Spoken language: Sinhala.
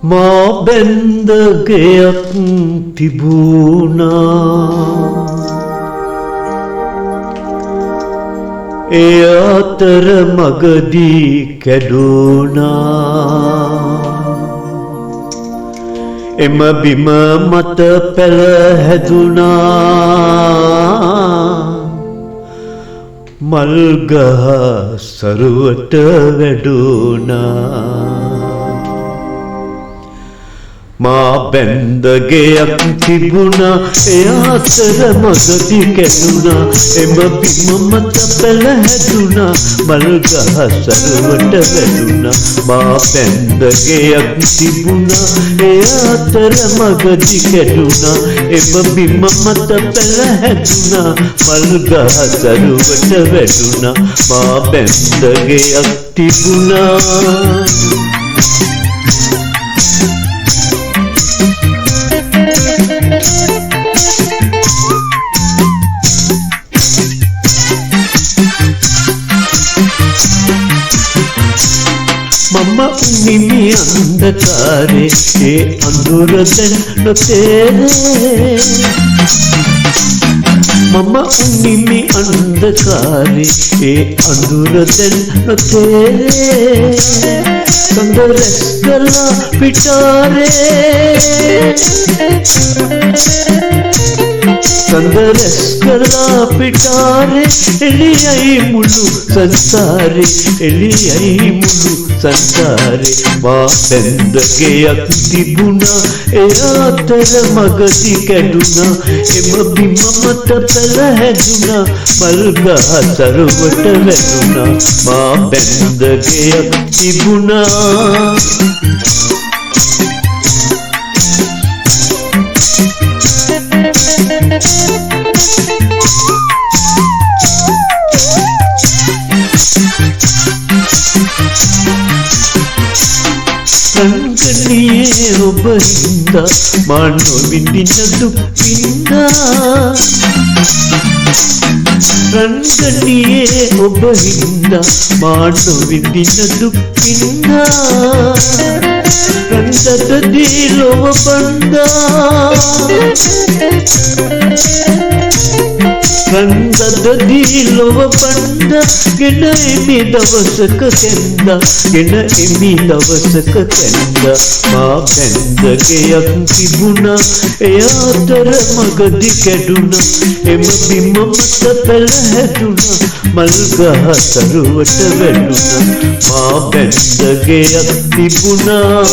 මා බැන්ද ගෙයක් තිබුණා ඒ අතර මගදී කැඩුණා එම බිම මත පැල හැදුණා මල්ගහ සරුවට වැඩුණා මා බැන්ද ගෙයක් තිබුණා ඒ අතර මගදී කැඩුණා එම බිම මත පැල හැදුණා මල්ගහ සරුවට වැඩුණා මා බැන්ද ගෙයක් තිබුණා ඒ අතර මගදී කැඩුණා එම බිම මත පැල හැදුණා මල්ගහ සරුවට වැඩුණා මා බැන්ද ගෙයක් තිබුණා මම නිමි අන්ධකාරේ ඒ අඳුර දැන් නොතේරේ මම නිමි අන්ධකාරේ ඒ අඳුර දැන් නොතේරේ සඳ රැස් කළා පිටාරේ සඳ රැස් කළා පිටාරේ එළියයි මුළු සංසාරේ එළියයි මුළු සංසාරේ මා බැන්ද ගෙයක් තිබුණා ඒ අතර මගදී කැඩුණා එම බිම මත පැල හැදුණා මල්ගහ සරුවට වැටුණා මා බැන්ද ගෙයක් තිබුණා රංගනියේ ඔබ හින්දා මා නොවිඳින දුක් විඳා රංගනියේ ඔබ හින්දා මා නොවිඳින දුක් විඳා රංගතදී ලොව බන්දා රංගතදී ලොව බන්දා ගෙන එමි දවසක කැන්දා ගෙන එමි දවසක කැන්දා මා බැන්ද ගෙයක් තිබුණා ඒ අතර මගදී කැඩුණා එම බිම මත පැල හැදුණා මල්ගහ සරුවට වැටුණා මා බැන්ද ගෙයක් තිබුණා